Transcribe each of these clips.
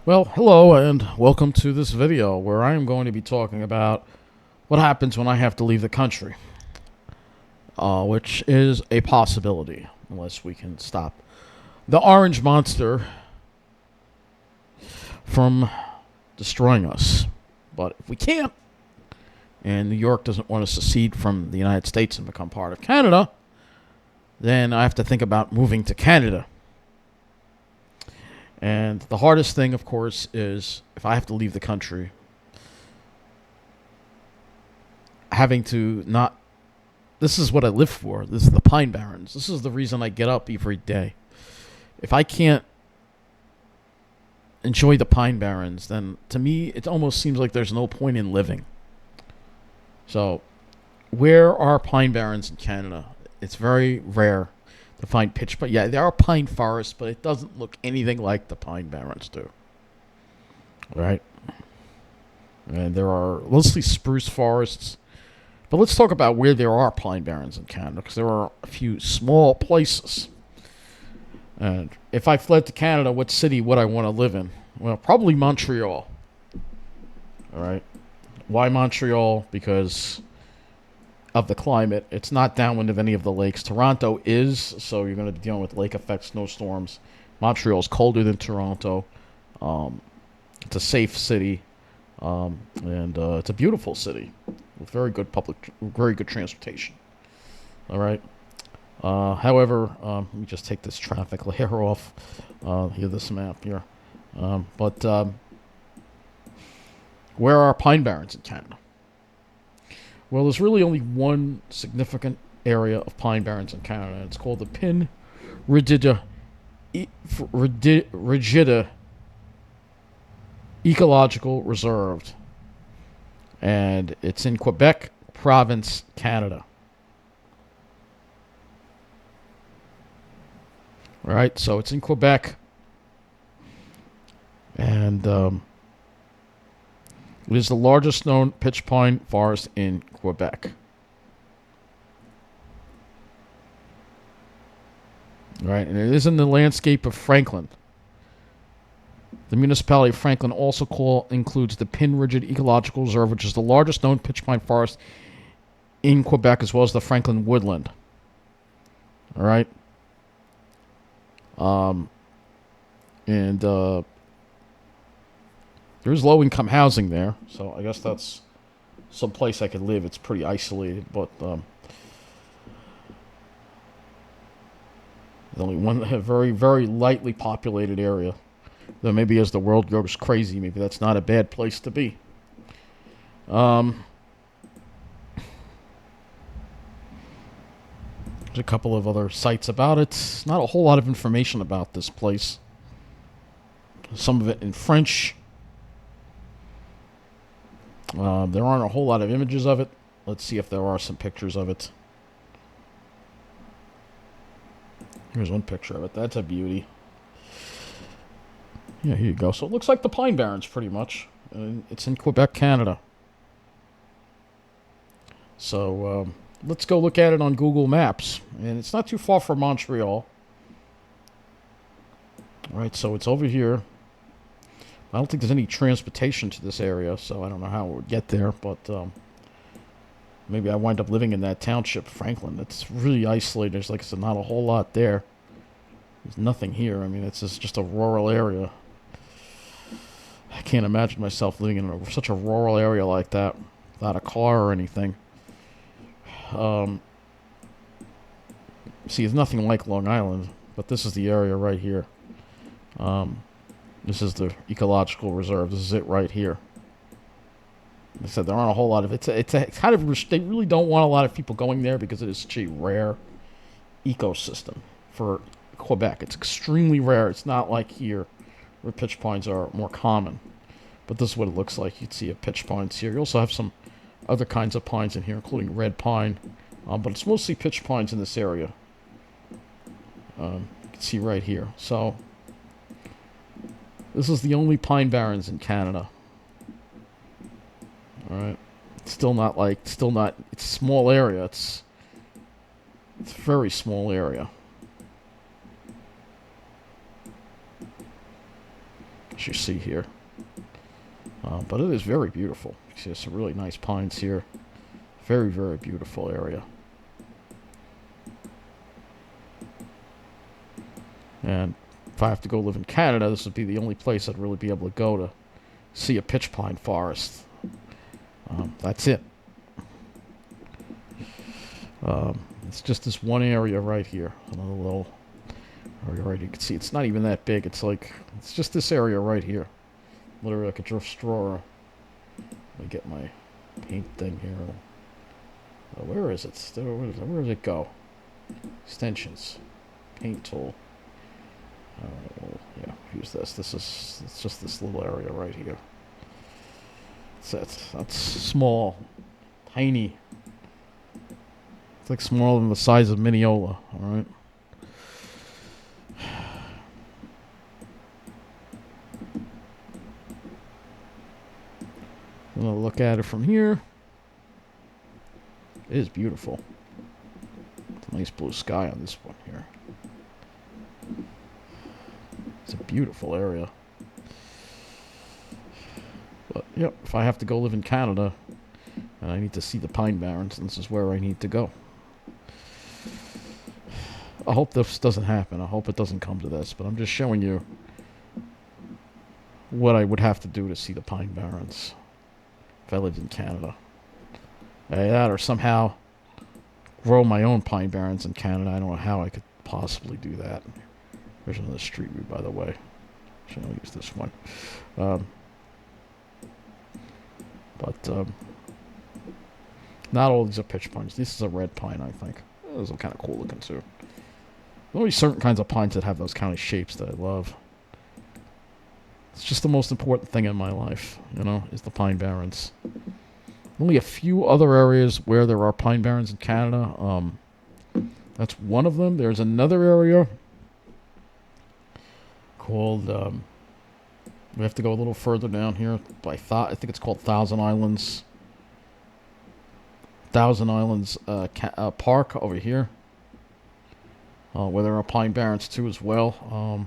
Well, hello and welcome to this video where I am going to be talking about what happens when I have to leave the country, which is a possibility unless we can stop the orange monster from destroying us. But if we can't, and New York doesn't want to secede from the United States and become part of Canada, then I have to think about moving to Canada. And the hardest thing, of course, is if I have to leave the country, having to not. This is what I live for. This is the Pine Barrens. This is the reason I get up every day. If I can't enjoy the Pine Barrens, then to me, it almost seems like there's no point in living. So, where are Pine Barrens in Canada? It's very rare to find pitch pine. Yeah, there are pine forests, but it doesn't look anything like the Pine Barrens do. Right? And there are mostly spruce forests. But let's talk about where there are Pine Barrens in Canada, because there are a few small places. And if I fled to Canada, what city would I want to live in? Well, probably Montreal. All right. Why Montreal? Because of the climate. It's not downwind of any of the lakes. Toronto is, so you're going to be dealing with lake effect snowstorms. Montreal's colder than Toronto. It's a safe city, and it's a beautiful city with very good transportation. All right. However, let me just take this traffic layer off. Here, this map here. But where are Pine Barrens in Canada? Well, there's really only one significant area of Pine Barrens in Canada. It's called the Pin-Rigide Ecological Reserve. And it's in Quebec province, Canada. All right, so it's in Quebec. And it is the largest known pitch pine forest in Quebec. All right, and it is in the landscape of Franklin. The municipality of Franklin also includes the Pin-Rigide Ecological Reserve, which is the largest known pitch pine forest in Quebec, as well as the Franklin Woodland. All right. And there's low-income housing there, so I guess that's some place I could live. It's pretty isolated, but there's only one very, very lightly populated area. Though maybe as the world goes crazy, maybe that's not a bad place to be. There's a couple of other sites about it. Not a whole lot of information about this place. Some of it in French. There aren't a whole lot of images of it. Let's see if there are some pictures of it. Here's one picture of it. That's a beauty. Yeah, here you go. So it looks like the Pine Barrens, pretty much. It's in Quebec, Canada. So let's go look at it on Google Maps. And it's not too far from Montreal. All right, so it's over here. I don't think there's any transportation to this area, so I don't know how it would get there. But maybe I wind up living in that township, Franklin. It's really isolated. There's, like I said, not a whole lot there. There's nothing here. I mean, it's just a rural area. I can't imagine myself living in such a rural area like that without a car or anything. See, it's nothing like Long Island, but this is the area right here. This is the Ecological Reserve. This is it right here. Like I said, there aren't a whole lot of it. It's a kind of, they really don't want a lot of people going there because it is such a rare ecosystem for Quebec. It's extremely rare. It's not like here where pitch pines are more common. But this is what it looks like. You'd see a pitch pines here. You also have some other kinds of pines in here, including red pine. But it's mostly pitch pines in this area. You can see right here. So this is the only Pine Barrens in Canada. All right. It's it's a small area. It's a very small area. as you see here. But it is very beautiful. You see some really nice pines here. Very, very beautiful area. And if I have to go live in Canada, this would be the only place I'd really be able to go to see a pitch pine forest. That's it. It's just this one area right here. Another little area right here. You can see it's not even that big. It's just this area right here. Literally, I could draw. Let me get my paint thing here. Where is it? Where does it go? Extensions. Paint tool. Alright, well, yeah, use this. It's just this little area right here. That's small. Tiny. It's like smaller than the size of Mineola, alright? I'm going to look at it from here. It is beautiful. It's a nice blue sky on this one here. It's a beautiful area. But, yep, if I have to go live in Canada and I need to see the Pine Barrens, this is where I need to go. I hope this doesn't happen. I hope it doesn't come to this, but I'm just showing you what I would have to do to see the Pine Barrens if I lived in Canada. That or somehow grow my own Pine Barrens in Canada. I don't know how I could possibly do that. There's another street view, by the way. Should I use this one? Not all these are pitch pines. This is a red pine, I think. Those are kind of cool looking, too. There's only certain kinds of pines that have those kind of shapes that I love. It's just the most important thing in my life, you know, is the Pine Barrens. Only a few other areas where there are Pine Barrens in Canada. That's one of them. There's another area called... we have to go a little further down here. I think it's called Thousand Islands. Thousand Islands Park over here. Where there are Pine Barrens too as well.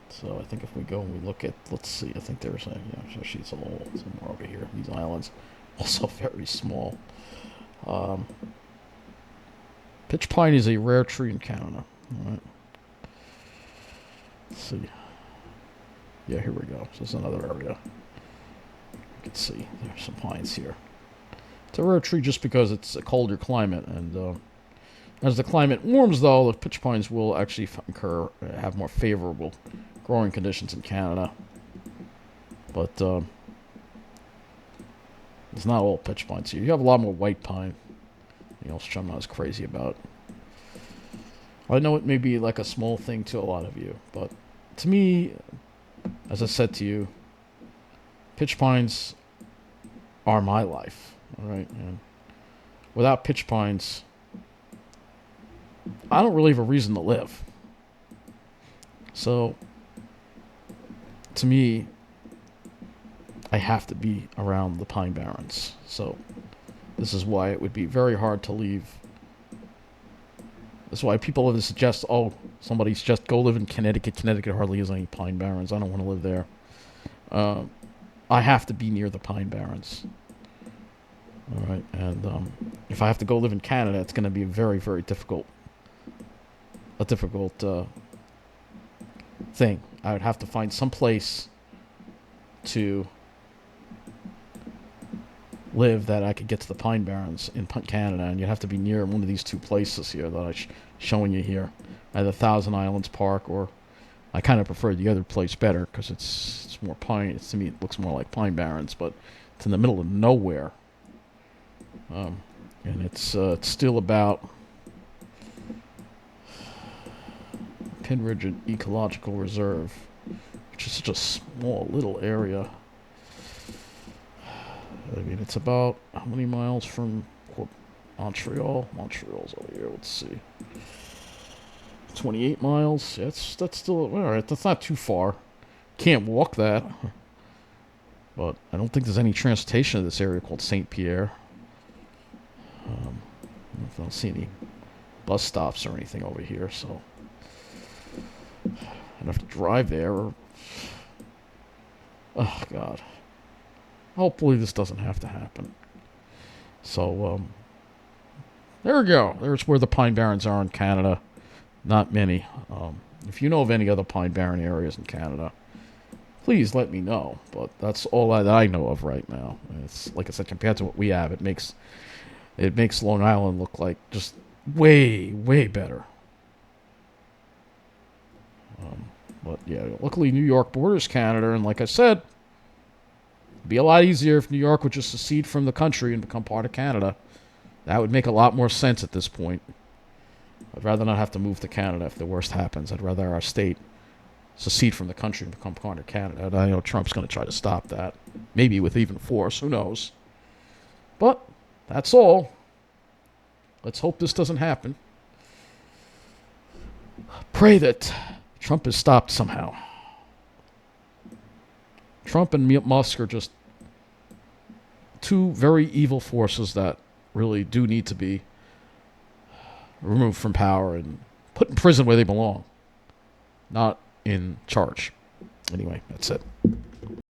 So I think if we go and we look at, let's see, I think there's a, yeah, she's a little somewhere over here. These islands, also very small. Pitch pine is a rare tree in Canada. All right. Let's see. Yeah, here we go. So there's another area. You can see there's some pines here. It's a rare tree just because it's a colder climate, and as the climate warms, though, the pitch pines will actually have more favorable growing conditions in Canada. But it's not all pitch pines here. You have a lot more white pine, which I'm not as crazy about. I know it may be like a small thing to a lot of you, but to me, as I said to you, pitch pines are my life. All right, and without pitch pines, I don't really have a reason to live. So, to me, I have to be around the Pine Barrens. So, this is why it would be very hard to leave. That's why people have suggest, somebody suggest go live in Connecticut. Connecticut hardly has any Pine Barrens. I don't want to live there. I have to be near the Pine Barrens. All right, and if I have to go live in Canada, it's going to be very, very difficult. A difficult thing. I would have to find some place to live that I could get to the Pine Barrens in Canada, and you'd have to be near one of these two places here that I'm showing you here, either Thousand Islands Park, or I kind of prefer the other place better because it's more pine. To me, it looks more like Pine Barrens, but it's in the middle of nowhere, and it's still about Pin-Rigide Ecological Reserve, which is such a small little area. I mean, it's about how many miles from Montreal? Montreal's over here. Let's see. 28 miles. Yeah, that's still all right. That's not too far. Can't walk that. But I don't think there's any transportation to this area called St. Pierre. I don't see any bus stops or anything over here, so I'd have to drive there, or Oh, God. Hopefully this doesn't have to happen. So, there we go. There's where the Pine Barrens are in Canada. Not many. If you know of any other Pine Barren areas in Canada, please let me know. But that's all that I know of right now. It's like I said, compared to what we have, it makes Long Island look like just way, way better. But yeah, luckily New York borders Canada, and like I said, it'd be a lot easier if New York would just secede from the country and become part of Canada. That would make a lot more sense at this point. I'd rather not have to move to Canada if the worst happens. I'd rather our state secede from the country and become part of Canada. And I know Trump's going to try to stop that, maybe with even force. Who knows? But that's all. Let's hope this doesn't happen. Pray that Trump is stopped somehow. Trump and Musk are just two very evil forces that really do need to be removed from power and put in prison where they belong, not in charge. Anyway, that's it.